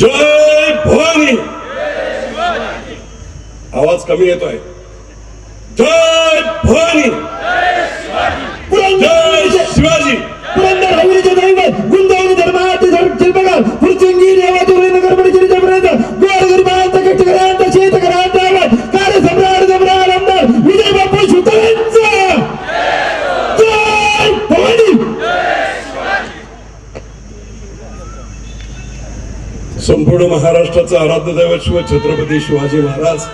जय भवानी. आवाज कमी येतोय. जय भवानी. जय शिवाजी. पुरंदर हवेलीचे दैवत गुंजावणी धर्मात जन्मगाव फुरचंगी देवाचे नगर परिषदेच्या पर्यंत गोरगरिबांचा कष्टकऱ्यांचा शेतकऱ्यांचा आवाज कार्य सम्राट सम्राट आमदार विजय बापू सुतारांचा जय भवानी. संपूर्ण महाराष्ट्राचा आराध्य दैवत शिव छत्रपती शिवाजी महाराज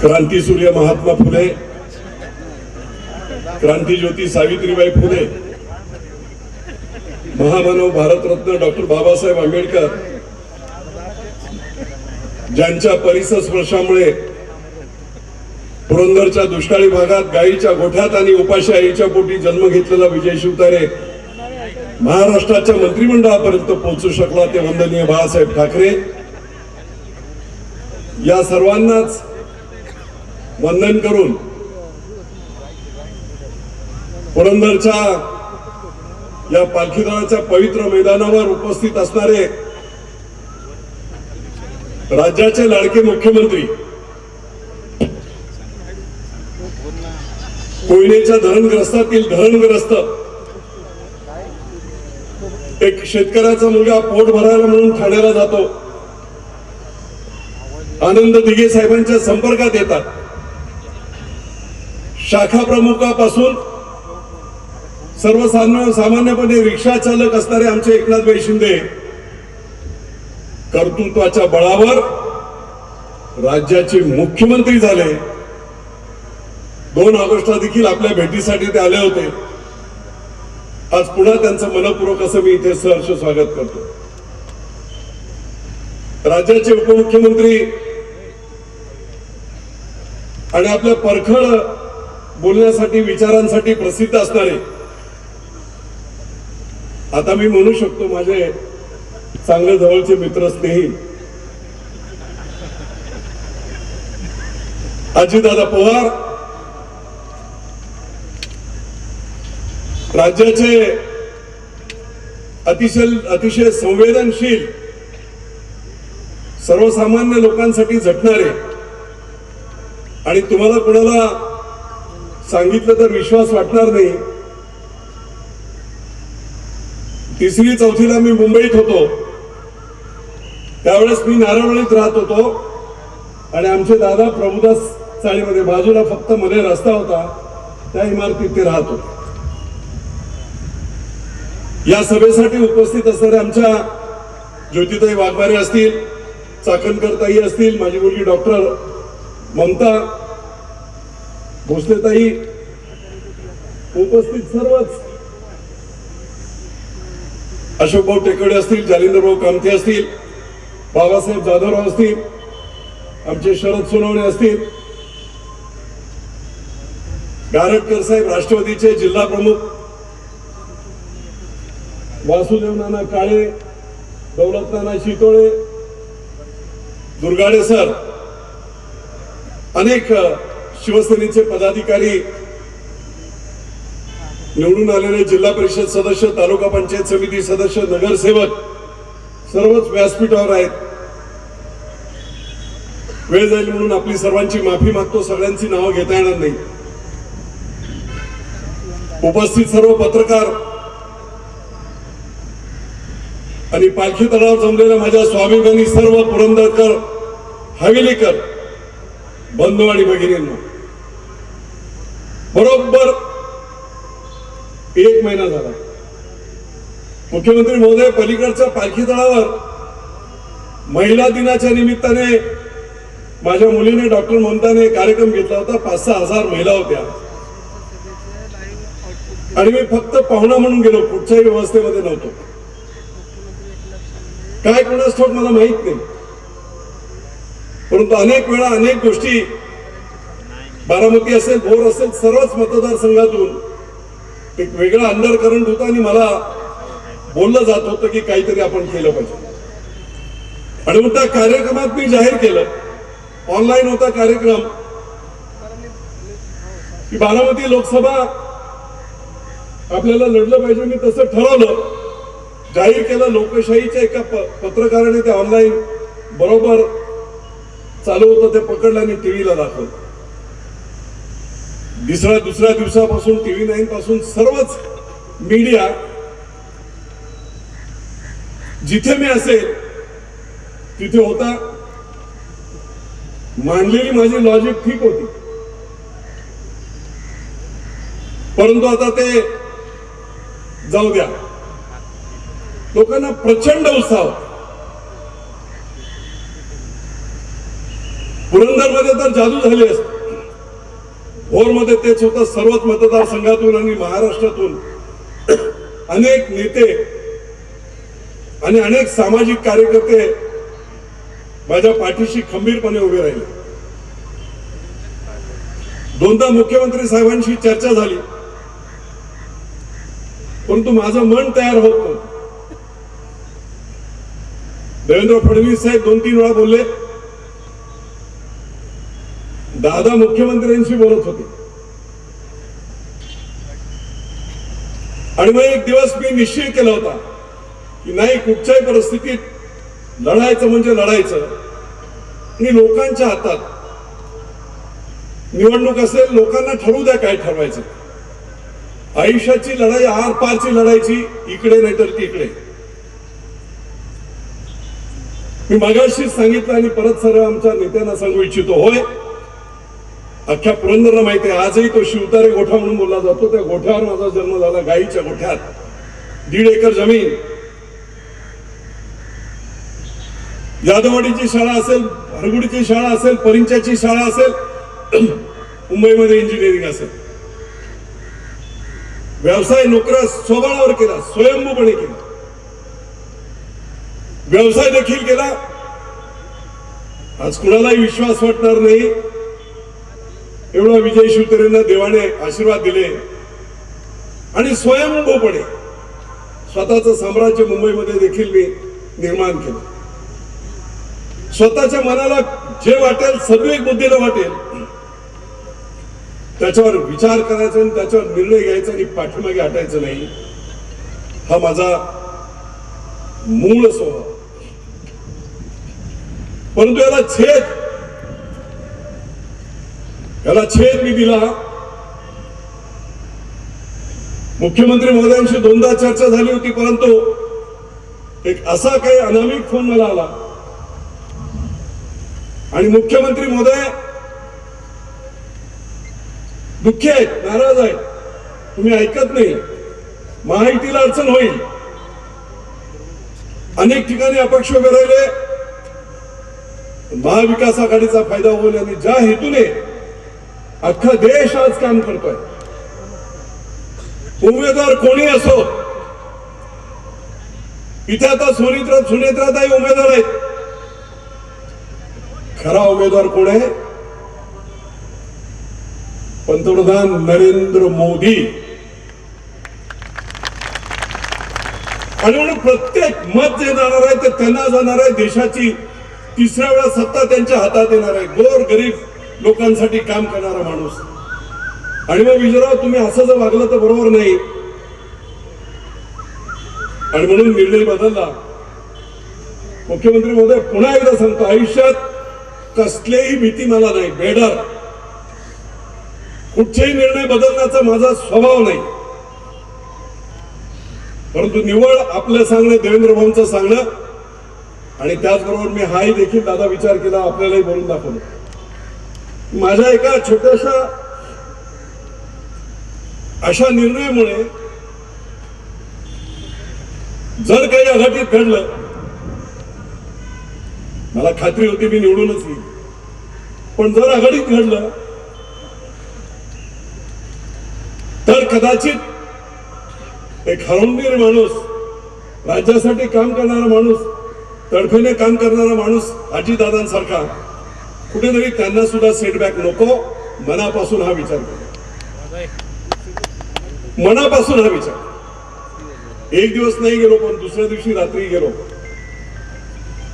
क्रांती सूर्य महात्मा फुले, क्रांती ज्योती सावित्रीबाई फुले, महामानव भारतरत्न डॉक्टर बाबासाहेब आंबेडकर ज्यांच्या परिसर स्पर्शामुळे पुरंदरच्या दुष्काळी भागात गायीच्या गोठ्यात आणि उपाशी आईच्या पोटी जन्म घेतलेला विजय शिवतारे महाराष्ट्राच्या मंत्रिमंडळापर्यंत पोहोचू शकला ते वंदनीय बाळासाहेब ठाकरे. या सर्वांनाच वंदन करून पुरंदरच्या या पालखी दलाच्या पवित्र मैदानावर उपस्थित असणारे राज्याचे लाडके मुख्यमंत्री, कोयनेच्या धरणग्रस्तातील धरणग्रस्त, एक शेतकऱ्याचा मुलगा पोट भरायला म्हणून ठाण्याला जातो, आनंद दिघे साहेबांच्या संपर्कात येतात. शाखा प्रमुखापासून सर्वसामान्यपणे रिक्षा चालक असणारे आमचे एकनाथभाई शिंदे कर्तृत्वाच्या बळावर राज्याचे मुख्यमंत्री झाले. 2 ऑगस्टला देखील आपल्या भेटीसाठी ते आले होते. आज पुन्हा त्यांचं मनपूर्वक असं मी इथे सहर्ष स्वागत करतो. राज्याचे उपमुख्यमंत्री आणि आपल्या परखड बोलण्यासाठी विचारांसाठी प्रसिद्ध असणारे, आता मी म्हणू शकतो माझे चांगले जवळचे मित्र स्नेही अजितदादा पवार, राज्याचे अतिशय संवेदनशील, सर्वसामान्य लोकांसाठी झटणारे आणि तुम्हाला कोणाला सांगितलं तर विश्वास वाटणार नाही, 3री-4थीला मी मुंबईत होतो त्यावेळेस मी नारळवलीत राहत होतो आणि आमचे दादा प्रभुदास चाळीमध्ये बाजूला फक्त मध्ये रस्ता होता त्या इमारतीत ते राहत होते. या सभेसाठी उपस्थित असणारे आमच्या ज्योतिताई वाघमारे असतील, चाकणकरताई असतील, माझी मुलगी डॉक्टर ममता भोसलेताई, उपस्थित सर्वच, अशोकभाऊ टेकडे असतील, जालिंदरभाऊ कामथे असतील, बाबासाहेब जाधवराव असतील, आमचे शरद सोनवणे असतील, गारटकर साहेब राष्ट्रवादीचे जिल्हा प्रमुख, वासुदेव नाना काळे, दौलत नाना शितोळे, दुर्गाडे सर, अनेक शिवसेनेचे पदाधिकारी, निवडून आलेले जिल्हा परिषद सदस्य, तालुका पंचायत समिती सदस्य, नगरसेवक सर्वच व्यासपीठावर आहेत. वेळ जाईल म्हणून आपली सर्वांची माफी मागतो, सगळ्यांची नावं घेता येणार नाही. उपस्थित सर्व पत्रकार आणि पालखी तळावर जमलेल्या माझ्या स्वाभिमानी सर्व पुरंदरकर हवेलीकर बंधू आणि भगिनींनो, बरोबर 1 महिना झाला मुख्यमंत्री महोदय पलीकडच्या पालखी तळावर महिला दिनाच्या निमित्ताने माझ्या मुलीने डॉक्टर ममताने कार्यक्रम घेतला होता. 5-6 हजार महिला होत्या आणि मी फक्त पाहुणा म्हणून गेलो, कुठच्याही व्यवस्थेमध्ये नव्हतो. काय कोणास ठाऊक मला माहित नाही, परंतु अनेक वेळा अनेक गोष्टी बारामती असेल, भोर असेल, सर्वच मतदारसंघातून एक वेगळा अंडर करंट होता आणि मला बोललं जात होतं की काहीतरी आपण केलं पाहिजे. आणि मग त्या कार्यक्रमात मी जाहीर केलं, ऑनलाईन होता कार्यक्रम, की बारामती लोकसभा आपल्याला लढलं पाहिजे. मी तसं ठरवलं, जाहीर केलं. लोकशाहीच्या एका पत्रकाराने ते ऑनलाईन बरोबर चालू होतं ते पकडलं आणि टीव्हीला दाखवलं. दुसऱ्या दिवसापासून TV 9 पासून सर्वच मीडिया जिथे मी असेल तिथे होता. मांडलेली माझी लॉजिक ठीक होती, परंतु आता ते जाऊ द्या. लोकांना प्रचंड उत्साह. पुरंदरमध्ये तर जादू झाली असते. भोरमध्ये तेच होतं. सर्वच मतदारसंघातून आणि महाराष्ट्रातून अनेक नेते आणि अनेक सामाजिक कार्यकर्ते माझ्या पाठीशी खंबीरपणे उभे राहिले. दोनदा मुख्यमंत्री साहेबांशी चर्चा झाली, परंतु माझं मन तयार होत नव्हतं. देवेंद्र फडणवीस साहेब 2-3 वेळा बोलले. दादा मुख्यमंत्र्यांशी बोलत होते. आणि मग एक दिवस मी निश्चय केला होता की नाही, कुठच्याही परिस्थितीत लढायचं म्हणजे लढायचं. आणि लोकांच्या हातात निवडणूक असेल, लोकांना ठरवू द्या काय ठरवायचं. आयुष्याची लढाई आर पारची लढायची, इकडे नाही तर तिकडे. मी मागाशीच सांगितलं आणि परत सर्व आमच्या नेत्यांना सांगू इच्छितो. होय, अख्ख्या पुरंदरला माहिती आहे, आजही तो शिवतारे गोठा म्हणून बोलला जातो. त्या गोठ्यावर माझा जन्म झाला. गाईच्या गोठ्यात 1.5 एकर जमीन. यादववाडीची शाळा असेल, हरगुडीची शाळा असेल, परिंच्याची शाळा असेल, मुंबईमध्ये इंजिनिअरिंग असेल. व्यवसाय नोकऱ्या स्वबळावर केला, स्वयंभूपणे केला. व्यवसाय देखील केला. आज कुणालाही विश्वास वाटणार नाही एवढा विजय शिवतारेंना देवाने आशीर्वाद दिले. आणि स्वयंभूपणे स्वतःचं साम्राज्य मुंबईमध्ये देखील मी निर्माण केलं. स्वतःच्या मनाला जे वाटेल, सद्विवेक बुद्धीला वाटेल, त्याच्यावर विचार करायचा आणि त्याच्यावर निर्णय घ्यायचा आणि पाठीमागे हटायचं नाही. हा माझा मूळ स्वभाव. परंतु याला छेद मी दिला. मुख्यमंत्री महोदयांशी 2दा चर्चा झाली होती, परंतु एक असा काही अनामिक फोन मला आला आणि मुख्यमंत्री महोदय दुःखी आहेत, नाराज आहेत, तुम्ही ऐकत नाही, महायुतीला अडचण होईल. अनेक ठिकाणी अपक्ष उभे राहिले, महाविकास आघाडीचा फायदा होईल. आणि ज्या हेतूने अख्खा देश आज काम करतोय, उमेदवार कोणी असो, इथे आता सुनेत्राताई उमेदवार आहेत. खरा उमेदवार कोण आहे? पंतप्रधान नरेंद्र मोदी. आणि म्हणून प्रत्येक मत जे जाणार आहे ते त्यांना जाणार आहे. देशाची 3ऱ्या वेळा सत्ता त्यांच्या हातात येणार आहे. गोर गरीब लोकांसाठी काम करणारा माणूस. आणि मग विजयराव, तुम्ही असं जर वागलं तर बरोबर नाही. आणि म्हणून निर्णय बदलला. मुख्यमंत्री महोदय, पुन्हा एकदा सांगतो, आयुष्यात कसलीही भीती मला नाही. बेडर कुठचेही निर्णय बदलण्याचा माझा स्वभाव नाही. परंतु निवड आपलं सांगणं, देवेंद्र भाऊंचं सांगणं, आणि त्याचबरोबर मी हाही देखील दादा विचार केला, आपल्यालाही बोलून दाखवलं. माझ्या एका छोट्याशा अशा निर्णयामुळे जर काही अघटित घडलं, मला खात्री होती मी निवडूनच येईल, पण जर अघटित घडलं तर कदाचित एक हरवणीर माणूस, राज्यासाठी काम करणारा माणूस, तडफेने काम करणारा माणूस, अजितदादांसारखा, कुठेतरी त्यांना सुद्धा सेटबॅक नको. मनापासून हा विचार केला, मनापासून हा विचार. एक दिवस नाही गेलो, पण दुसऱ्या दिवशी रात्री गेलो.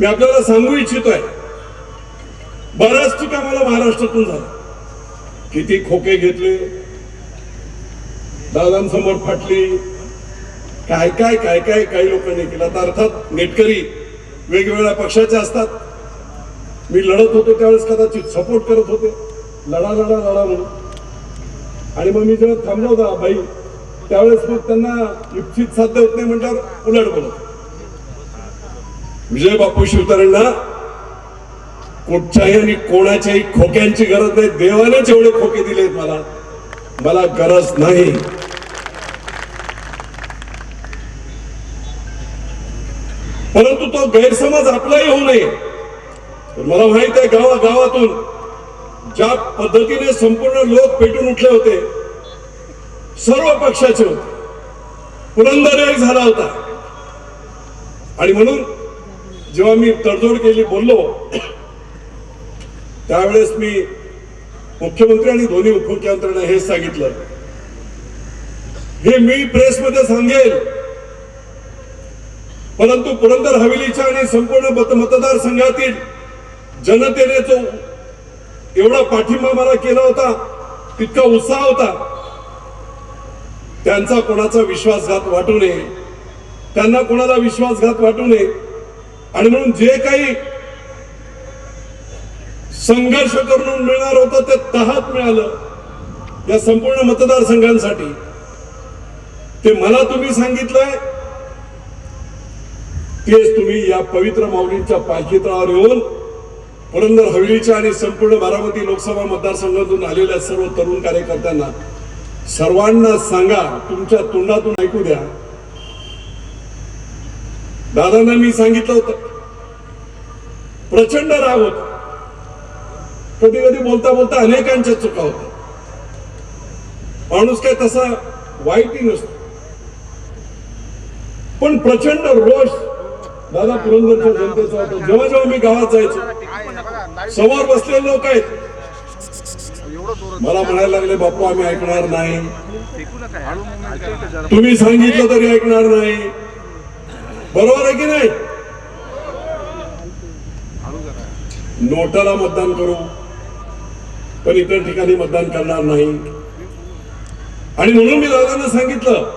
मी आपल्याला सांगू इच्छितोय, बऱ्याच चुका मला महाराष्ट्रातून झाल्या. किती खोके घेतले, दादांसमोर फाटली, काय काय काय काय काही लोकांनी केलं. तर अर्थात नेटकरी वेगवेगळ्या पक्षाचे असतात. मी लढत होतो त्यावेळेस कदाचित सपोर्ट करत होते, लढा लढा लढा म्हणून. आणि मग मी जेव्हा थांबलो होता भाई, त्यावेळेस मग त्यांना इच्छित साध्य होत नाही म्हटल्यावर उलट बोलत. विजय बापू शिवतारेंना कुठच्याही आणि कोणाच्याही खोक्यांची गरज नाही. देवानेच एवढे खोके दिलेत मला गरज नाही. परंतु तो गैरसमज आपलाही होऊ नये. मला माहित आहे गावागावातून ज्या पद्धतीने संपूर्ण लोक पेटून उठले होते, सर्व पक्षाचे होते, पुरंदर एक झाला होता. आणि म्हणून जेव्हा मी तडजोड केली, बोललो, त्यावेळेस मी मुख्यमंत्री आणि दोन्ही उपमुख्यमंत्र्यांना हेच सांगितलं, हे मी प्रेसमध्ये सांगेल, परंतु पुरंदर हवेलीच्या आणि संपूर्ण मतदारसंघातील जनतेने जो एवढा पाठिंबा मला केला होता, तितका उत्साह होता, त्यांचा कोणाचा विश्वासघात वाटू नये, त्यांना कोणाला विश्वासघात वाटू नये. आणि म्हणून जे काही संघर्ष करून मिळणार होतं ते तहात मिळालं या संपूर्ण मतदारसंघांसाठी. ते मला तुम्ही सांगितलंय, तेच तुम्ही या पवित्र माऊलींच्या पालखीतळावर येऊन पुरंदर हवेलीच्या आणि संपूर्ण बारामती लोकसभा मतदारसंघातून आलेल्या सर्व तरुण कार्यकर्त्यांना सर्वांना सांगा, तुमच्या तोंडातून ऐकू द्या. दादांना मी सांगितलं होतं, प्रचंड राग होता, कधी कधी बोलता बोलता अनेकांच्या चुका होत्या. माणूस काय तसा वाईटही नसतो, पण प्रचंड रोष दादा पुरंदरच्या जनतेचा होता. जेव्हा जेव्हा मी गावात जायचो, समोर बसलेले लोक आहेत, मला म्हणायला लागले, बापू आम्ही ऐकणार नाही, तुम्ही सांगितलं तरी ऐकणार नाही. बरोबर आहे की नाही? नोटाला मतदान करू, पण इतर ठिकाणी मतदान करणार नाही. आणि म्हणून मी दादांना सांगितलं,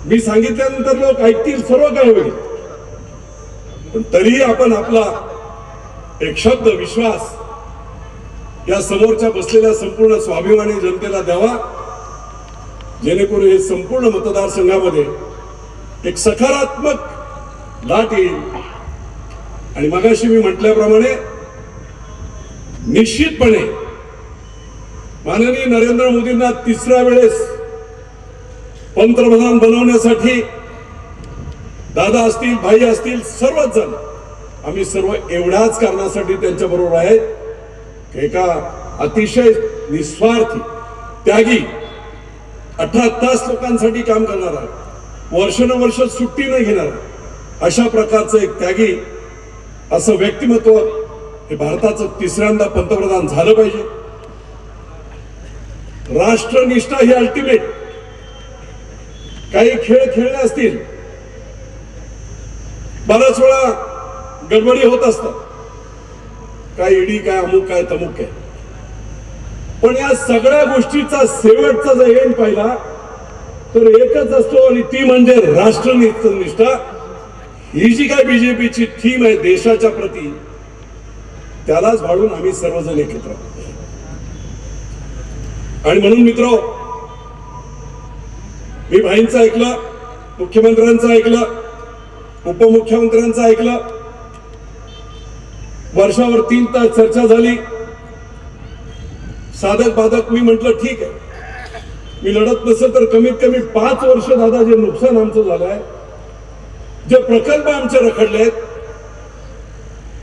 मी सांगितल्यानंतर लोक ऐकतील, सर्व काय होईल, पण तरीही आपण आपला एक शब्द विश्वास या समोरच्या बसलेल्या संपूर्ण स्वाभिमानी जनतेला द्यावा, जेणेकरून हे संपूर्ण मतदारसंघामध्ये एक सकारात्मक लाट येईल. आणि मगाशी मी म्हटल्याप्रमाणे निश्चितपणे माननीय नरेंद्र मोदींना तिसऱ्या वेळेस पंतप्रधान बनवण्यासाठी दादा असतील, भाई असतील, सर्वच जण आम्ही सर्व एवढ्याच कारणासाठी त्यांच्या बरोबर आहेत. एका अतिशय निस्वार्थी, त्यागी, 18 तास लोकांसाठी काम करणारा, वर्षानुवर्ष सुट्टी नाही घेणार, अशा प्रकारचं एक त्यागी असं व्यक्तिमत्व हे भारताचं तिसऱ्यांदा पंतप्रधान झालं पाहिजे. राष्ट्रनिष्ठा ही अल्टिमेट. काही खेळ खेळले असतील, बऱ्याच वेळा गडबडी होत असतात, काय ईडी, काय अमुक, काय तमुक आहे, पण या सगळ्या गोष्टीचा शेवटचा जर एंड पाहिला तर एकच असतो, आणि ती म्हणजे राष्ट्रनिष्ठा. ही जी काय बीजेपीची थीम आहे देशाच्या प्रती, त्यालाच भाडून आम्ही सर्वजण एकत्र आहोत. आणि म्हणून मित्र, मी भाईंचं ऐकलं, मुख्यमंत्र्यांचं ऐकलं, उपमुख्यमंत्र्यांचं ऐकलं, वर्षावर 3 तास चर्चा झाली, साधक बाधक. मी म्हटलं ठीक आहे, मी लढत नसेल तर कमीत कमी 5 वर्ष दादा जे नुकसान आमचं झालंय, जे प्रकल्प आमचे रखडले आहेत,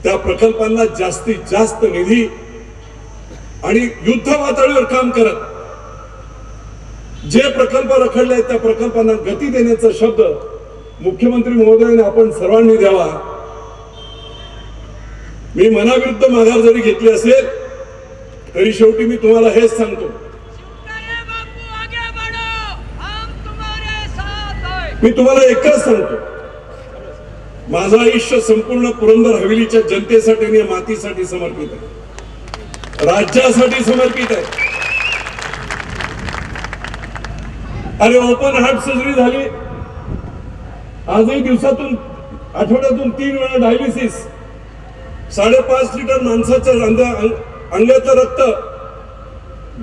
त्या प्रकल्पांना जास्तीत जास्त निधी आणि युद्ध पातळीवर काम करत जे प्रकल्प रखडले आहेत त्या प्रकल्पांना गती देण्याचा शब्द मुख्यमंत्री महोदयाने आपण सर्वांनी द्यावा. मी मनाविरुद्ध माघार जरी घेतली असेल तरी शेवटी मी तुम्हाला हेच सांगतो, मी तुम्हाला एकच सांगतो, माझं आयुष्य संपूर्ण पुरंदर हवेलीच्या जनतेसाठी आणि मातीसाठी समर्पित आहे, राज्यासाठी समर्पित आहे. अरे ओपन हार्ट सर्जरी झाली, आजही दिवसातून आठवड्यातून 3 वेळा डायलिसिस, 5.5 लिटर माणसाच्या अंगाचं रक्त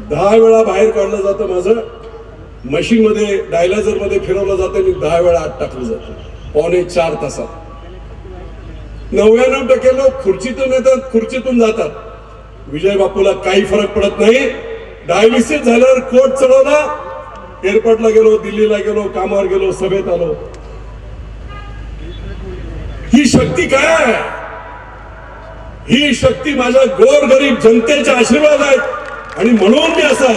10 वेळा बाहेर काढलं जातं. माझं मशीन मध्ये डायलायझर मध्ये फिरवलं जातं आणि 10 वेळा आत टाकलं जातं 3.25 तासात. 99% लोक खुर्चीतून येतात, खुर्चीतून जातात. विजय बापूला काही फरक पडत नाही. डायलिसिस झाल्यावर कोट चढवला, एअरपोर्टला गेलो, दिल्लीला गेलो, कामावर गेलो, सभेत आलो. ही शक्ती काय? ही शक्ती माझ्या गोरगरीब जनतेचे आशीर्वाद आहेत आणि म्हणून मी असं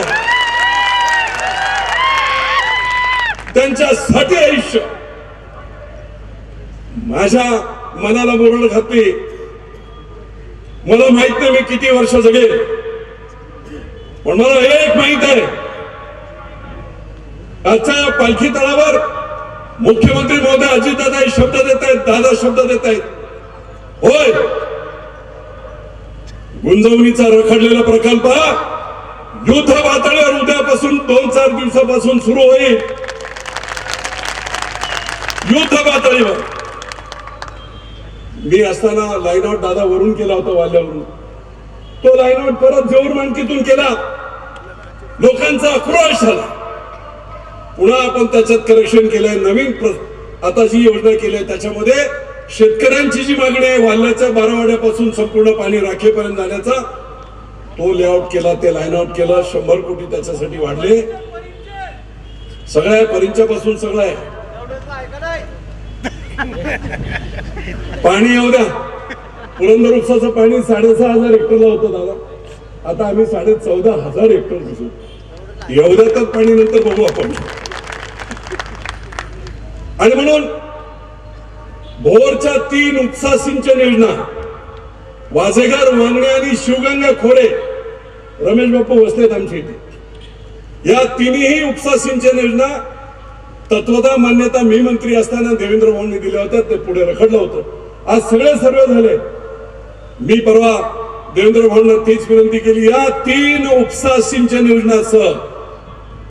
त्यांच्यासाठी आयुष्य माझ्या मनाला मुरड घातली. मला माहित नाही मी किती वर्ष जगेल, पण मला एक माहित आहे, आजच्या या पालखी तळावर मुख्यमंत्री महोदय अजितदादा शब्द देत आहेत, दादा शब्द देत आहेत. होय, गुंजवणीचा रखडलेला प्रकल्प युद्ध पातळीवर उद्यापासून 2-4 दिवसापासून सुरू होईल. युद्ध पातळीवर. मी असताना लाईन आउट दादा वरून केला होता, वाल्यावरून. तो लाईन आउट परत जेऊर माणकीतून केला. लोकांचा आक्रोश झाला. पुन्हा आपण त्याच्यात करेक्शन केलंय. नवीन आता जी योजना केली आहे त्याच्यामध्ये शेतकऱ्यांची जी मागणी आहे वाल्याच्या 12 वाड्यापासून संपूर्ण पाणी राखेपर्यंत जाण्याचा, तो लेआउट केला, ते लाईन आउट केलं. 100 कोटी त्याच्यासाठी वाढले. सगळं आहे, परिंच्या पासून सगळं आहे. पाणी येऊ द्या. पुरंदर उपसाचं पाणी 6,500 हेक्टरला होतं दादा, आता आम्ही 14,500 हेक्टर घेऊ. येऊ द्या तर पाणी, नंतर बघू आपण. आणि म्हणून भोरच्या 3 उपसा सिंचन योजना, वाजेगार, वांगणे आणि शिवगंगा खोरे, रमेश बापू बसलेत आमच्या इथे. या तिन्ही उपसा सिंचन योजना तत्वता मान्यता मी मंत्री असताना देवेंद्र भाऊंनी दिल्या होत्या, ते पुढे रखडलं होतं. आज सगळे सर्वे झाले. मी परवा देवेंद्र भाऊंना तीच विनंती केली, या 3 उपसा सिंचन योजनासह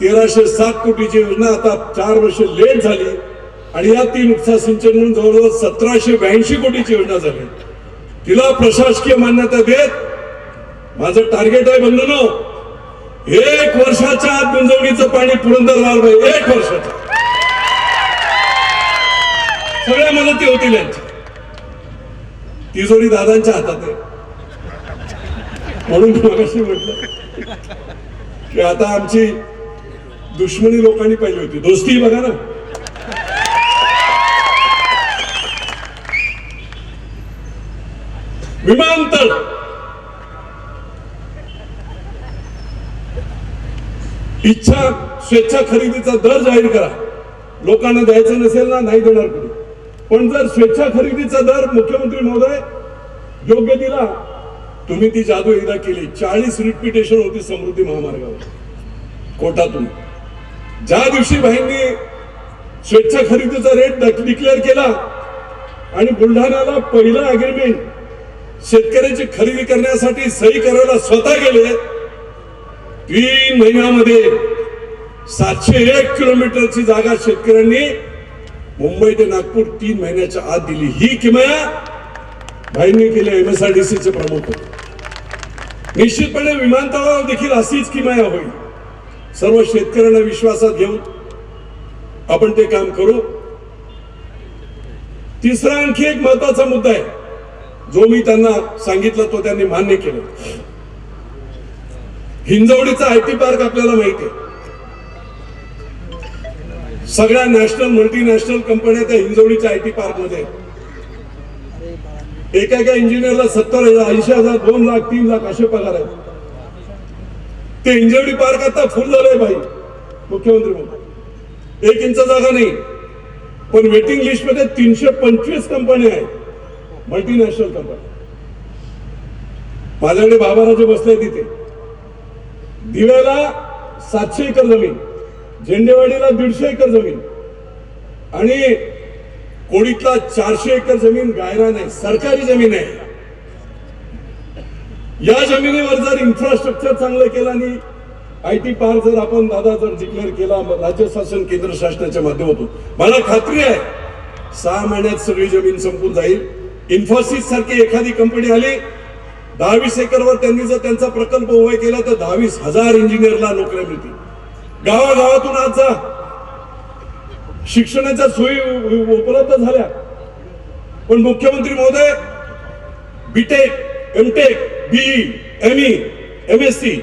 1307 कोटीची योजना आता 4 वर्ष लेट झाली आणि या 3 उपसा सिंचन म्हणून जवळजवळ 1782 कोटीची योजना झाली. तिला प्रशासकीय मान्यता देत माझं टार्गेट आहे बंधूंनो, 1 वर्षाच्या आत गुंजवणीचं पाणी पुरंदर राहिलं पाहिजे. 1 वर्षाच्या सगळ्या मदती होतील. यांची तिजोरी दादांच्या हातात आहे. म्हणून मगाशी म्हटलं की आता आमची दुश्मनी लोकांनी पाहिली होती, दोस्ती बघा ना. विमानतळ इच्छा स्वेच्छा खरेदीचा दर जाहीर करा. लोकांना द्यायचं नसेल ना, नाही देणार कोणी. पण जर स्वेच्छा खरेदीचा दर मुख्यमंत्री महोदय योग्य दिला, तुम्ही ती जादू एकदा केली. 40 रिपिटेशन होती समृद्धी महामार्गावर कोटातून. ज्या दिवशी भाईंनी स्वेच्छा खरेदीचा रेट डिक्लेअर केला आणि बुलढाण्याला पहिलं अग्रीमेंट शेतकऱ्याची खरेदी करण्यासाठी सही करायला स्वतः गेले, 3 महिन्यामध्ये 701 किलोमीटरची जागा शेतकऱ्यांनी मुंबई ते नागपूर 3 महिन्याच्या आत दिली. ही किमया भाईंनी केली. MSRDCचे प्रमुख होते. निश्चितपणे विमानतळावर देखील अशीच किमया होईल. सर्व शेतकऱ्यांना विश्वासात घेऊन आपण ते काम करू. तिसरा आणखी एक महत्वाचा मुद्दा आहे, जो मी त्यांना सांगितलं तो त्यांनी मान्य केलं. हिंजवडीचा IT पार्क आपल्याला माहिती आहे. सगळ्या नॅशनल मल्टीनॅशनल कंपन्या त्या हिंजवडीच्या IT पार्क मध्ये. एका इंजिनियरला 70,000, 80,000, 2 लाख, 3 लाख असे पगार आहेत. ते हिंजवडी पार्क आता फुल झालंय भाई. मुख्यमंत्री म्हणतात 1 इंच जागा नाही, पण वेटिंग लिस्ट मध्ये 325 कंपन्या आहेत, मल्टीनॅशनल कंपन्या. माझ्याकडे बाबाराजे बसले तिथे. दिव्याला 700 एकर जमीन, झेंडेवाडीला 150 एकर जमीन आणि कोडीतला 400 एकर जमीन गायरान आहे, सरकारी जमीन आहे. या जमिनीवर जर इन्फ्रास्ट्रक्चर चांगलं केलं आणि IT पार्क जर आपण दादा जर डिक्लेअर केला राज्य शासन केंद्र शासनाच्या माध्यमातून, मला खात्री आहे 6 महिन्यात सगळी जमीन संपून जाईल. इन्फोसिस सारखी एखादी कंपनी आली 10-20 एकरवर, त्यांनी जर त्यांचा प्रकल्प उभा केला तर 22,000 इंजिनियरला नोकऱ्या मिळतील. गावागावातून आज जा, शिक्षणाच्या सोयी उपलब्ध झाल्या. पण मुख्यमंत्री महोदय BTech, MTech, BE, ME, MSc,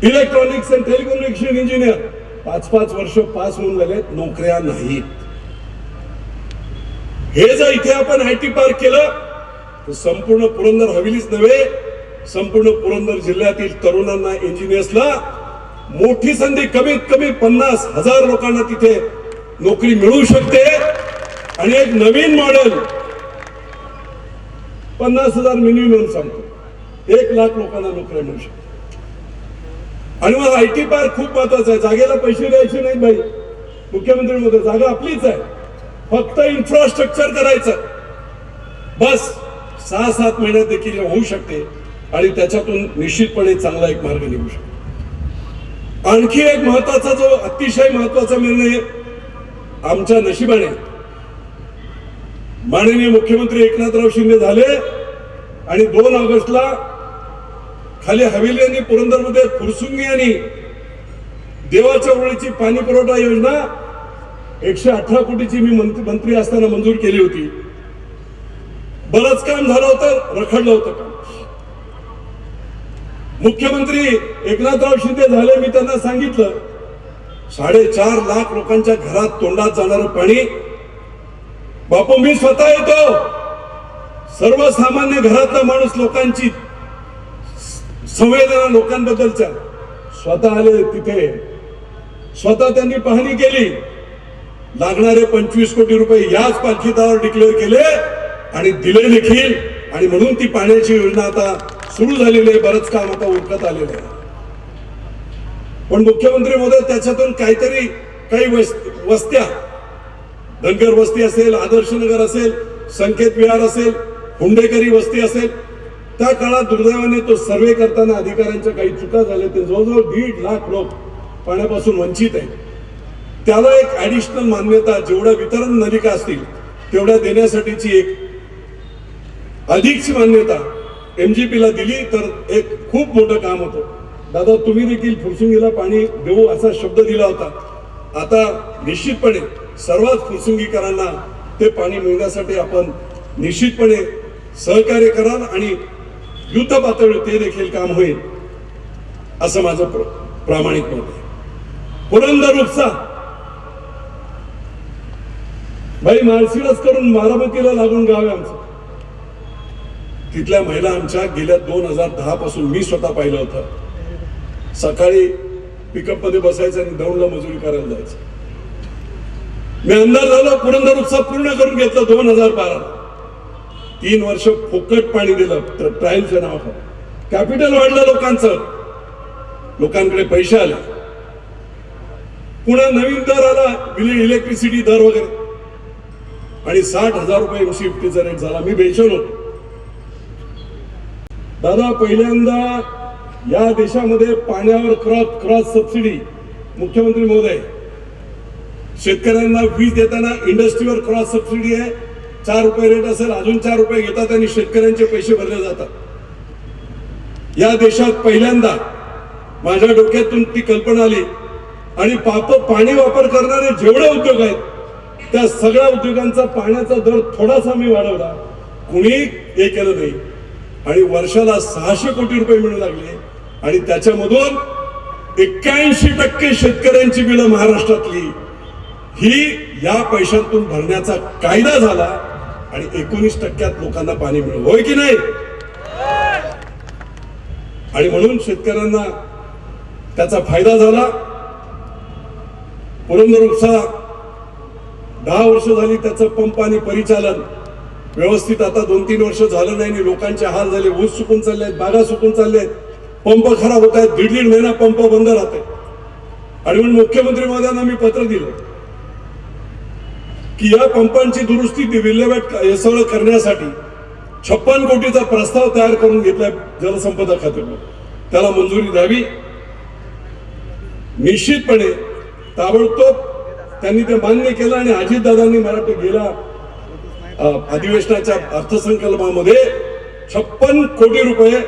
electronics and telecommunication engineer 5-5 वर्ष पास होऊन गेलेत, नोकऱ्या नाहीत. हे जर इथे आपण IT पार्क केलं तर संपूर्ण पुरंदर हवेलीच नव्हे, संपूर्ण पुरंदर जिल्ह्यातील तरुणांना, इंजिनियर्सला मोठी संधी, कमीत कमी 50,000 लोकांना तिथे नोकरी मिळू शकते. आणि एक नवीन मॉडेल 50,000 मिनिमम सांगतो, 1 लाख लोकांना नोकऱ्या मिळू शकते. आणि मग IT पार्क खूप महत्वाचा आहे. जागेला पैसे द्यायचे नाहीत भाई, मुख्यमंत्री महोदय, जागा आपलीच आहे, फक्त इन्फ्रास्ट्रक्चर करायचं बस. 6-7 महिन्यात देखील होऊ शकते आणि त्याच्यातून निश्चितपणे चांगला एक मार्ग निघू शकतो. आणखी एक महत्वाचा, जो अतिशय महत्वाचा निर्णय आमच्या नशिबाने माननीय मुख्यमंत्री एकनाथराव शिंदे झाले आणि 2 ऑगस्टला खाली हवेली आणि पुरंदरमध्ये फुरसुंगी आणि देवाच्या ओळीची पाणी पुरवठा योजना 118 कोटीची मी मंत्री असताना मंजूर केली होती. बरंच काम झालं होतं, रखडलं होतं काम. मुख्यमंत्री एकनाथराव शिंदे झाले, मी त्यांना सांगितलं 4.5 लाख लोकांच्या घरात तोंडात जाणारं पाणी, बापू मी स्वतः येतो, सर्वसामान्य घरातला माणूस, लोकांची संवेदना लोकांबद्दलच्या, स्वतः आले तिथे, स्वतः त्यांनी पाहणी केली. लागणारे 25 कोटी रुपये याच पालखीदारावर डिक्लेअर केले आणि दिले देखील. आणि म्हणून ती पाण्याची योजना आता सुरू झालेली आहे, बरंच काम आता उरकत आलेलं आहे. पण मुख्यमंत्री महोदय, त्याच्यातून काहीतरी काही वस्त्या, धनगर वस्ती असेल, आदर्श नगर असेल, संकेत विहार असेल, हुंडेकरी वस्ती असेल, त्या काळात दुर्दैवाने तो सर्वे करताना अधिकाऱ्यांच्या काही चुका झाल्या. ते जवळजवळ 1.5 लाख लोक पाण्यापासून वंचित आहेत. त्याला एक ऍडिशनल मान्यता, जेवढ्या वितरण नलिका असतील तेवढ्या देण्यासाठीची एक अधिकची मान्यता MGP ला दिली तर एक खूप मोठं काम होतं. दादा, तुम्ही देखील फुरसुंगीला पाणी देऊ असा शब्द दिला होता. आता निश्चितपणे सर्वच फुरसुंगीकरांना ते पाणी मिळण्यासाठी आपण निश्चितपणे सहकार्य कराल आणि युद्ध पातळीवर ते देखील काम होईल असं माझं प्रामाणिक मत आहे. पुरंदर उपसा भाई, माळशिरस करून बारामतीला लागून गाव आहे आमचं. तिथल्या महिला आमच्या गेल्या 2010 पासून मी स्वतः पाहिलं होतं. सकाळी पिकअप मध्ये बसायचं आणि दौंडला मजुरी करायला जायचं. मी आमदार झालो, पुरंदर उपसा पूर्ण करून घेतला 2012. 3 वर्ष फुकट पाणी दिलं ट्रायलच्या नावावर. कॅपिटल वाढलं लोकांचं, लोकांकडे पैसे आले. पुन्हा नवीन दर आला, इलेक्ट्रिसिटी दर वगैरे, आणि 60,000 रुपये MCFTचा रेट झाला. मी बेचैन होतो. दादा, पहिल्यांदा या देशामध्ये पाण्यावर क्रॉस सबसिडी, मुख्यमंत्री महोदय, शेतकऱ्यांना वीज देताना इंडस्ट्रीवर क्रॉस सबसिडी आहे. 4 रुपये रेट असेल, अजून 4 रुपये घेतात आणि शेतकऱ्यांचे पैसे भरले जातात. या देशात पहिल्यांदा माझ्या डोक्यातून ती कल्पना आली आणि पाणी वापर करणारे जेवढे उद्योग आहेत त्या सगळ्या उद्योगांचा पाण्याचा दर थोडासा मी वाढवला. कुणी हे केलं नाही आणि वर्षाला 600 कोटी रुपये मिळू लागले. आणि त्याच्यामधून 81% शेतकऱ्यांची बिलं महाराष्ट्रातली ही या पैशातून भरण्याचा कायदा झाला आणि 19% लोकांना पाणी मिळेल. होय की नाही? आणि म्हणून शेतकऱ्यांना त्याचा फायदा झाला. पुरंदर उपसा 10 वर्ष झाली त्याचं पंप आणि परिचालन व्यवस्थित. आता 2-3 वर्ष झालं नाही आणि लोकांचे हाल झाले. ऊस सुकून चालले आहेत, बागा सुकून चालले आहेत, पंप खराब होत आहेत. 1.5 महिना पंप बंद राहते. आणि म्हणून मुख्यमंत्री महोदयांना मी पत्र दिलं की या पंपांची दुरुस्ती, विल्हेवाट हे सगळं करण्यासाठी 56 कोटीचा प्रस्ताव तयार करून घेतलाय जलसंपदा खात्याने. त्याला मंजुरी द्यावी. निश्चितपणे ताबडतोब त्यांनी ते मान्य केलं आणि अजितदादांनी मराठी गेल्या अधिवेशनाच्या अर्थसंकल्पामध्ये 56 कोटी रुपये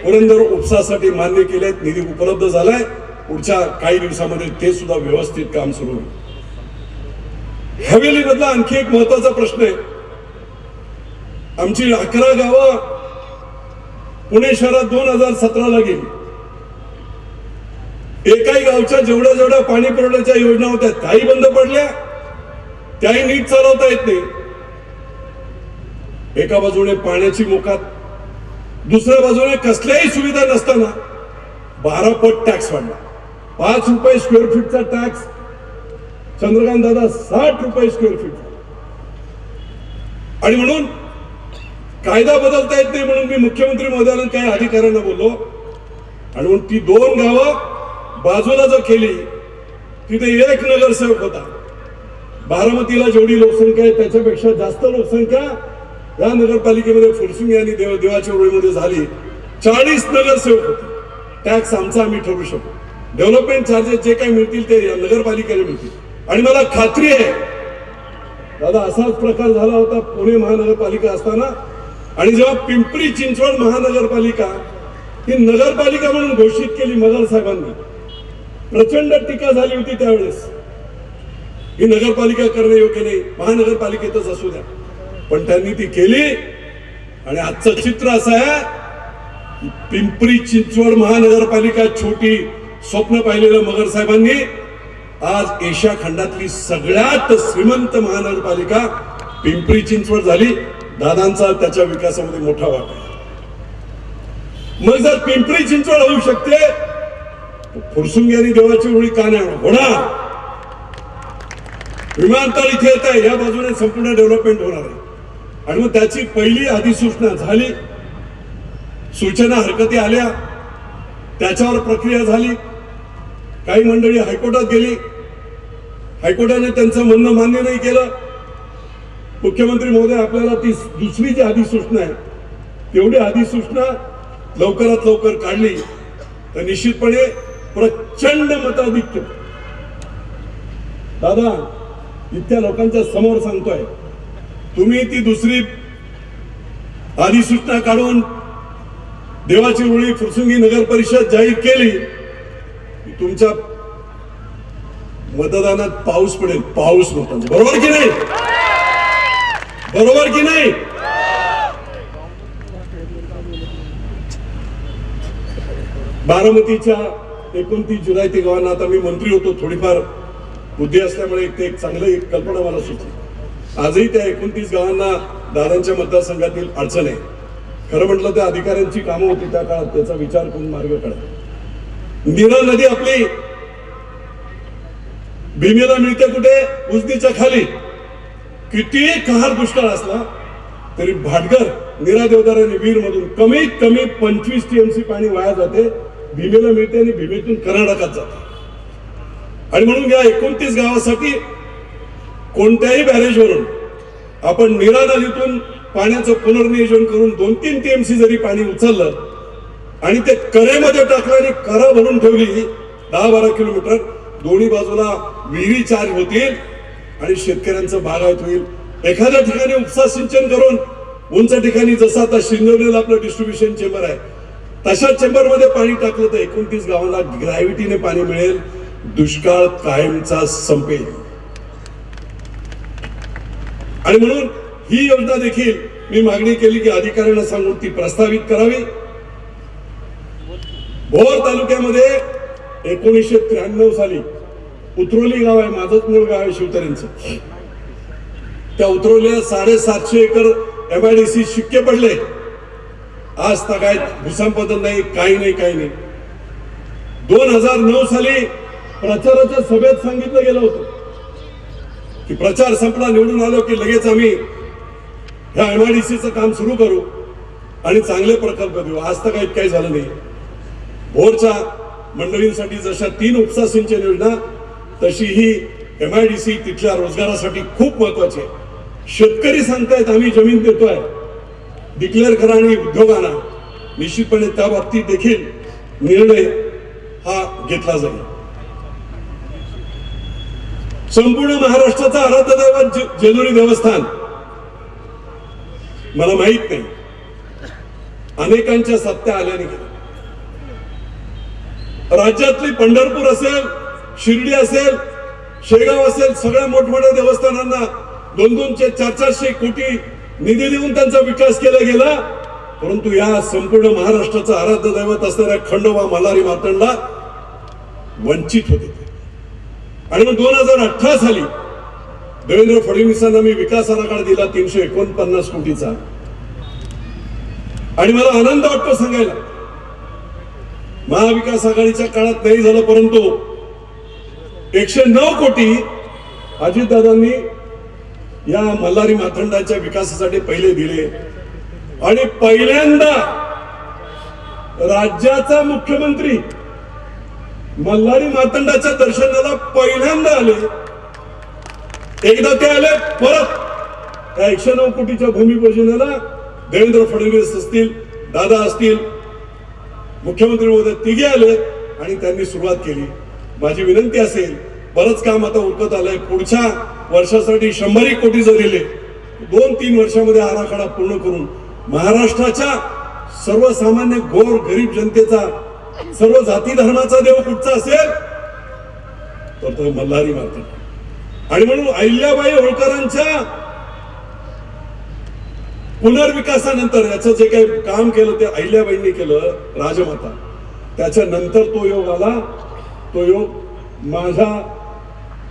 पुरंदर उपसासाठी मान्य केलेत. निधी उपलब्ध झालाय. पुढच्या काही दिवसामध्ये ते सुद्धा व्यवस्थित काम सुरू होईल. हवेली मधला आणखी एक महत्वाचा प्रश्न आहे. आमची 11 गावं पुणे शहरात 2017 ला गेली. एकाही गावच्या जेवढ्या पाणी पुरवठ्याच्या योजना होत्या त्याही बंद पडल्या, त्याही नीट चालवता येत नाही. एका बाजूने पाण्याची मोकाट, दुसऱ्या बाजूने कसल्याही सुविधा नसताना 12 पट टॅक्स वाढला. 5 रुपये स्क्वेअर फीटचा टॅक्स चंद्रकांत दादा 60 रुपये स्क्वेअर फीट. आणि म्हणून कायदा बदलता येत नाही म्हणून मी मुख्यमंत्री महोदयांना काही अधिकाऱ्यांना बोललो आणि म्हणून ती 2 गावं बाजूला जर केली तिथे एक नगरसेवक होता. बारामतीला जेवढी लोकसंख्या आहे त्याच्यापेक्षा जास्त लोकसंख्या या नगरपालिकेमध्ये फुरसुंगी आणि देवाच्या ओळीमध्ये झाली. 40 नगरसेवक होते. टॅक्स आमचा आम्ही ठरवू शकतो. डेव्हलपमेंट चार्जेस जे काही मिळतील ते या नगरपालिकेला मिळतील. आणि मला खात्री आहे दादा असाच प्रकार झाला होता पुणे महानगरपालिका असताना. आणि जेव्हा पिंपरी चिंचवड महानगरपालिका ही नगरपालिका म्हणून घोषित केली मगर साहेबांनी, प्रचंड टीका झाली होती त्यावेळेस. ही नगरपालिका करणे योग्य नाही, महानगरपालिकेतच असू द्या. पण त्यांनी ती केली. आणि आजचं चित्र असं आहे की पिंपरी चिंचवड महानगरपालिका छोटी स्वप्न पाहिलेलं मगर साहेबांनी आज एशिया खंडातली सगळ्यात श्रीमंत महानगरपालिका पिंपरी चिंचवड झाली. दादांचा त्याच्या विकासामध्ये मोठा वाटा आहे. मग जर पिंपरी चिंचवड होऊ शकते फुरसुंगी आणि देवाची ओळी का नाही होणार? विमानतळ इथे येत आहे, या बाजूने संपूर्ण डेव्हलपमेंट होणार आहे. आणि मग त्याची पहिली अधिसूचना झाली, सूचना हरकती आल्या, त्याच्यावर प्रक्रिया झाली. काही मंडळी हायकोर्टात गेली, हायकोर्टाने त्यांचं म्हणणं मान्य नाही केलं. मुख्यमंत्री महोदय आपल्याला ती दुसरी जी अधिसूचना आहे तेवढी अधिसूचना लवकरात लवकर काढली तर निश्चितपणे प्रचंड मताधिक्य. दादा इतक्या लोकांच्या समोर सांगतोय, तुम्ही ती दुसरी अधिसूचना काढून देवाची ओळी फुरसुंगी नगर परिषद जाहीर केली की तुमच्या मतदानात पाऊस पडेल. पाऊस मतांचा बरोबर की नाही? बरोबर की नाही? बारामतीच्या 29 जुलै ते गावांना, आता मी मंत्री होतो, थोडीफार बुद्धी असल्यामुळे एक चांगलं एक कल्पना मला सुचली. आजही त्या 29 गावांना दादांच्या मतदारसंघातील अडचण आहे. खरं म्हटलं त्या अधिकाऱ्यांची कामं होती त्या काळात, त्याचा विचार करून मार्ग काढा. नीरा नदी आपली भीमेला मिळते कुठे? उजनीच्या खाली. किती कहर दुष्काळ असला तरी भाटगर नीरा देवदार आणि वीर मधून कमीत कमी 25 TMC पाणी वाया जाते. भीमेला मिळते आणि भीमेतून कर्नाटकात जाते. आणि म्हणून या 29 गावासाठी कोणत्याही बॅरेजवरून आपण नीरा नदीतून पाण्याचं पुनर्नियोजन करून 2-3 TMC जरी पाणी उचललं आणि ते करेमध्ये टाकलं आणि करा भरून ठेवली 10-12 किलोमीटर, दोन्ही बाजूला विहिरी चार्ज होतील आणि शेतकऱ्यांचं बागायत होईल. एखाद्या ठिकाणी उपसा सिंचन करून उंच ठिकाणी जसं आता शिंदवलेलं आपलं डिस्ट्रीब्युशन चेंबर आहे तशा चेंबर मध्ये पाणी टाकलं तर 29 गावांना ग्रॅव्हिटीने पाणी मिळेल. दुष्काळ कायमचा संपेल. आणि म्हणून ही योजना देखील मी मागणी केली की अधिकाऱ्यांना सांगून ती प्रस्तावित करावी. भोर तालुक्यामध्ये 1993 साली उतरोली गाव आहे, माझंच मूळ गाव आहे शिवतऱ्यांचं. त्या उतरवलेल्या 750 एकर MIDC शिक्के पडले. आज तगायत भूसंपादन नाही, काही नाही. 2009 साली प्रचाराच्या सभेत सांगितलं गेलं होतं की प्रचार संपला, निवडून आलो की लगेच आम्ही ह्या MIDCचं काम सुरू करू आणि चांगले प्रकल्प देऊ. आज तगायत काही झालं नाही. भोरच्या मंडळींसाठी जशा 3 उपसा सिंचन योजना तशी ही MIDC तिथल्या रोजगारासाठी खूप महत्वाची आहे. शेतकरी सांगतायत आम्ही जमीन देतोय, डिक्लेअर करा आणि उद्योगांना. निश्चितपणे त्या बाबतीत देखील निर्णय हा घेतला जाईल. संपूर्ण महाराष्ट्राचा आराध्य दैवत जेजुरी देवस्थान, मला माहित नाही अनेकांच्या सत्या आल्याने गेल्या. राज्यातली पंढरपूर असेल, शिर्डी असेल, शेगाव असेल, सगळ्या मोठमोठ्या देवस्थानांना 200-400 कोटी निधी देऊन त्यांचा विकास केला गेला. परंतु या संपूर्ण महाराष्ट्राचं आराध्य दैवत असणाऱ्या खंडोबा मल्हारी मार्तंडला वंचित होते. आणि मग 2018 साली देवेंद्र फडणवीसांना मी विकास आराखडा दिला 349 कोटीचा. आणि मला आनंद वाटतो सांगायला, महाविकास आघाडीच्या काळात नाही झालं, परंतु 109 कोटी अजितदादांनी या मल्हारी मार्तंडाच्या विकासासाठी पहिले दिले. आणि पहिल्यांदा राज्याचा मुख्यमंत्री मल्हारी मार्तंडाच्या दर्शनाला पहिल्यांदा आले. एकदा ते आले, परत त्या 109 कोटीच्या भूमिपूजनाला देवेंद्र फडणवीस असतील, दादा असतील, मुख्यमंत्री महोदय तिघे आले आणि त्यांनी सुरुवात केली. माझी विनंती असेल, बरंच काम आता उरकत आलंय, पुढच्या वर्षासाठी 100 कोटी जर दिले, 2-3 वर्षामध्ये आराखडा पूर्ण करून महाराष्ट्राच्या सर्वसामान्य गोर गरीब जनतेचा, सर्व जाती धर्माचा देव कुठचा असेल तर तो मल्हारी मार्तंड. आणि म्हणून अहिल्याबाई होळकरांच्या पुनर्विकासानंतर याचं जे काही काम केलं ते अहिल्याबाईंनी केलं, राजमाता. त्याच्यानंतर तो योग आला. तो योग माझ्या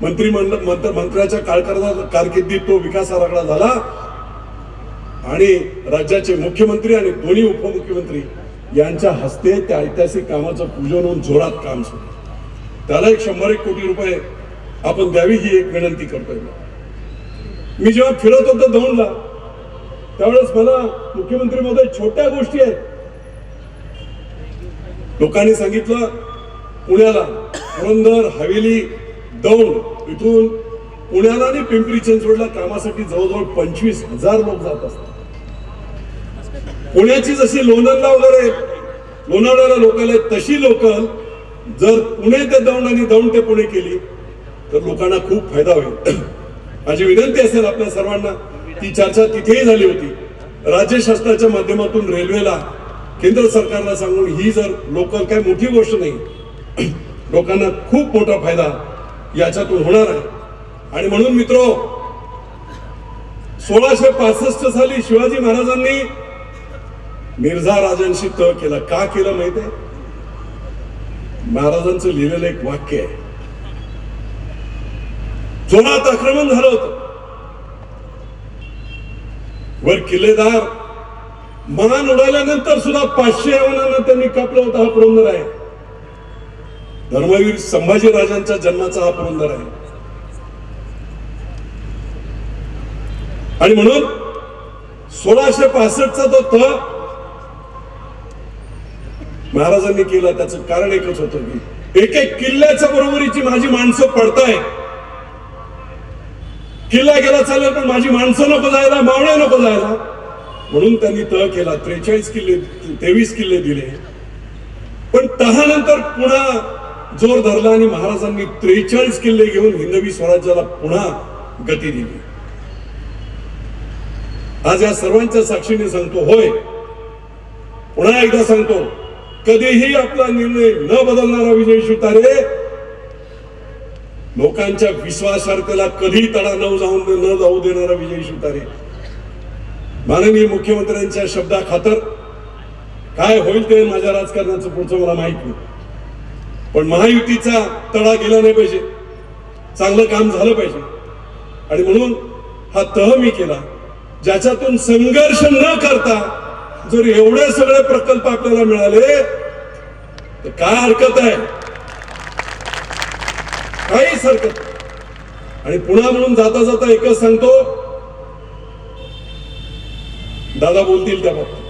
मंत्र्याच्या कारकिर्दीत तो विकास आराखडा झाला. आणि राज्याचे मुख्यमंत्री आणि दोन्ही उपमुख्यमंत्री यांच्या हस्ते त्या ऐतिहासिक कामाचं पूजन होऊन जोरात काम सुरू. त्याला 100 कोटी रुपये आपण द्यावी ही एक विनंती करतोय. मी जेव्हा फिरत होतो दौंडला, त्यावेळेस मला मुख्यमंत्री महोदय छोट्या गोष्टी आहेत, लोकांनी सांगितलं पुण्याला पुरंदर, हवेली, दौंड इथून पुण्याला आणि पिंपरी चिंचवडला कामासाठी जवळजवळ 25,000 लोक जात असतात. पुण्याची जशी लोणंदला वगैरे लोणावळ्याला लोकल आहे, तशी लोकल जर पुणे ते दौंड आणि दौंड ते पुणे केली तर लोकांना खूप फायदा होईल. माझी विनंती असेल आपल्या सर्वांना, ती चर्चा तिथेही झाली होती, राज्य शासनाच्या माध्यमातून रेल्वेला केंद्र सरकारला सांगून ही जर लोकल काय मोठी गोष्ट नाही, लोकांना खूप मोठा फायदा याच्यातून होणार आहे. आणि म्हणून मित्रो, 1665 साली शिवाजी महाराजांनी मिर्झा राजांशी तह केला. का केलं माहिती आहे? महाराजांचं लिहिलेलं एक वाक्य आहे, जोरात आक्रमण झालं होतं, वर किल्लेदार मान उडाल्यानंतर सुद्धा 500 यवनांना त्यांनी कापलं होतं. हा पुरंदर आहे, धर्मवीर संभाजी राजांच्या जन्माचा हा पुरंदर आहे. आणि म्हणून 1665चा तो तह महाराजांनी केला. त्याचं कारण एकच होतं की एक किल्ल्याच्या बरोबरीची माझी माणसं पडताय. किल्ला गेला चालेल, पण माझी माणसं नको जायला, मावळे नको जायला, म्हणून त्यांनी तह केला. 23 किल्ले दिले. पण तहानंतर पुन्हा जोर धरला आणि महाराजांनी 43 किल्ले घेऊन हिंदवी स्वराज्याला पुन्हा गती दिली. आज या सर्वांच्या साक्षीने सांगतो, होय, पुन्हा एकदा सांगतो, कधीही आपला निर्णय न बदलणारा विजय शिवतारे लोकांच्या विश्वासार्हतेला कधी तडा न जाऊ देणारा विजय शिवतारे. माननीय मुख्यमंत्र्यांच्या शब्दा खातर काय होईल ते माझ्या राजकारणाचं पुढचं मला माहित नाही, पण महायुतीचा तडा गेला नाही पाहिजे, चांगलं काम झालं पाहिजे. आणि म्हणून हा तह मी केला, ज्याच्यातून संघर्ष न करता जर एवढे सगळे प्रकल्प आपल्याला मिळाले तर काय हरकत आहे? काहीच हरकत. आणि पुन्हा म्हणून जाता जाता एकच सांगतो, दादा बोलतील त्या बाबतीत.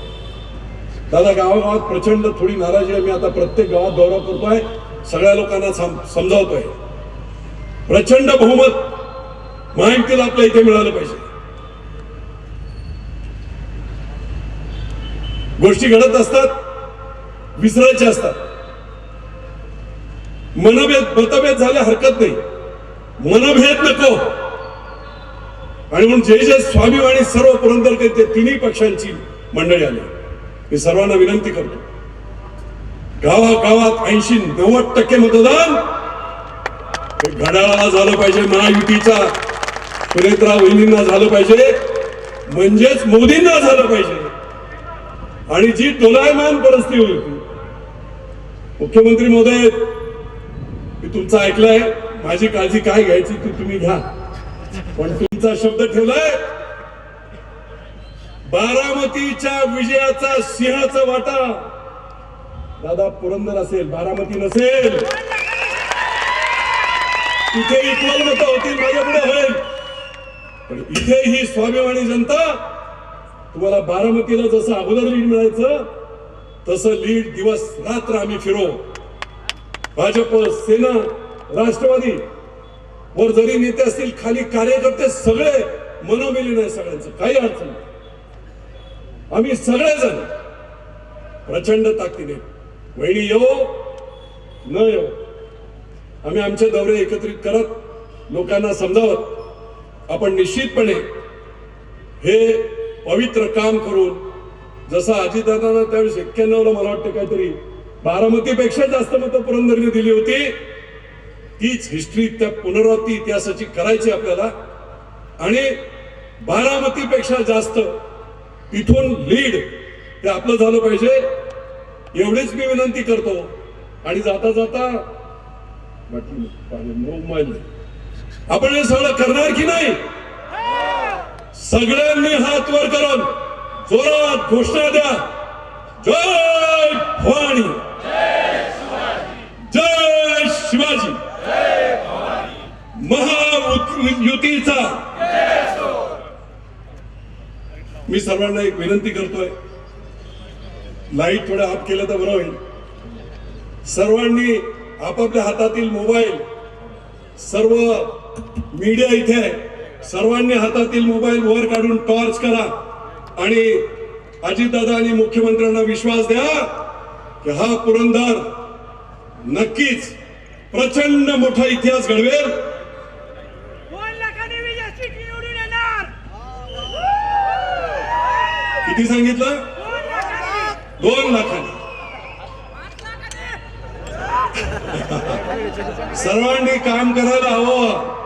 दादा गावागावात प्रचंड थोडी नाराजी आहे. मी आता प्रत्येक गावात दौरा करतोय, सगळ्या लोकांना समजावतोय, प्रचंड बहुमत महायुतीला आपल्या इथे मिळालं पाहिजे. गोष्टी घडत असतात, विसरायच्या असतात. मतभेद झाले हरकत नाही, मनभेद नको. आणि म्हणून जे स्वाभिमानी सर्व पुरंदरकर ते तिन्ही पक्षांची मंडळी आली. मी सर्वांना विनंती करतो, गावागावात 80-90% मतदान हे घड्याळाला झालं पाहिजे, महायुतीच्या सुनेत्रा वहिनींना झालं पाहिजे, म्हणजेच मोदींना झालं पाहिजे. आणि जी डोलायमान परिस्थिती होती, मुख्यमंत्री महोदय मी तुमचं ऐकलंय, माझी काळजी काय घ्यायची ती तुम्ही घ्या, पण तुमचा शब्द ठेवलाय बारामतीच्या विजयाचा सिंहाचा वाटा दादा पुरंदर असेल, बारामती नसेल. तिथे इक्वल मतं होतील, माझ्या पुढे होईल, पण इथे ही स्वाभिमानी जनता तुम्हाला बारामतीला जसं अगोदर लीड मिळायचं तसं लीड दिवस रात्र आम्ही फिरो. भाजप, सेना, राष्ट्रवादी वर जरी नेते असतील, खाली कार्यकर्ते सगळे मनोमिलन आहे, सगळ्यांचं काही अडचण नाही. आम्ही सगळेजण प्रचंड ताकदीने, वहिनी येवो न येवो, आम्ही आमचे दौरे एकत्रित करत लोकांना समजावत आपण निश्चितपणे हे पवित्र काम करून, जसं अजितदादांना त्यावेळेस 91ला मला वाटतं काहीतरी बारामतीपेक्षा जास्त मतं पुरंदरने दिली होती, तीच हिस्ट्री त्या पुनरावृत्ती इतिहासाची करायची आपल्याला. आणि बारामतीपेक्षा जास्त तिथून लीड ते आपलं झालं पाहिजे, एवढीच मी विनंती करतो. आणि जाता जाता 9 मैल आपण हे सगळं करणार की नाही, सगळ्यांनी हात वर करून जोरात घोषणा द्या, जय भवानी, जय शिवाजी, महायुतीचा. मी सर्वांना एक विनंती करतोय, लाईट थोडं ऑफ केलं तर बरं होईल. सर्वांनी आपापल्या हातातील मोबाईल, सर्व मीडिया इथे आहे, सर्वांनी हातातील मोबाईल वर काढून टॉर्च करा आणि अजितदादा आणि मुख्यमंत्र्यांना विश्वास द्या की हा पुरंदर नक्कीच प्रचंड मोठा इतिहास घडवेल. 2 लाखांनी विजय सीट निवडून येणार. किती सांगितलं? 2 लाखांनी. सर्वांनी काम करायला हवं,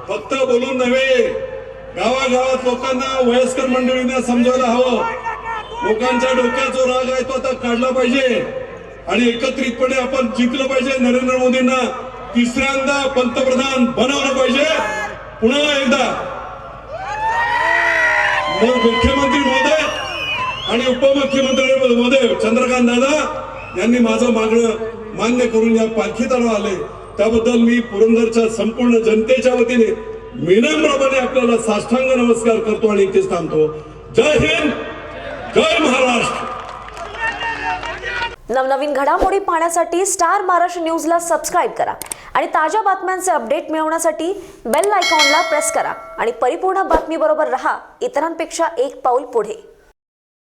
फक्त बोलून नव्हे. गावागावात लोकांना, वयस्कर मंडळींना समजायला हवं. लोकांच्या डोक्यात जो राग आहे तो आता काढला पाहिजे आणि एकत्रितपणे आपण जिंकलं पाहिजे. नरेंद्र मोदींना तिसऱ्यांदा पंतप्रधान बनवलं पाहिजे. पुन्हा एकदा मुख्यमंत्री महोदय आणि उपमुख्यमंत्री महोदय चंद्रकांत दादा यांनी माझं मागणं मान्य करून या पालखीत आले, त्याबद्दल मी पुरंदरच्या संपूर्ण जनतेच्या वतीने विनम्रपणे आपल्याला साष्टांग नमस्कार करतो आणि इथेच थांबतो. जय हिंद, जय महाराष्ट्र. नवनवीन घडामोडी पाहण्यासाठी स्टार महाराष्ट्र न्यूजला सबस्क्राईब करा आणि ताज्या बातम्यांचे अपडेट मिळवण्यासाठी बेल आयकॉनला प्रेस करा आणि परिपूर्ण बातमीबरोबर रहा, इतरांपेक्षा एक पाऊल पुढे.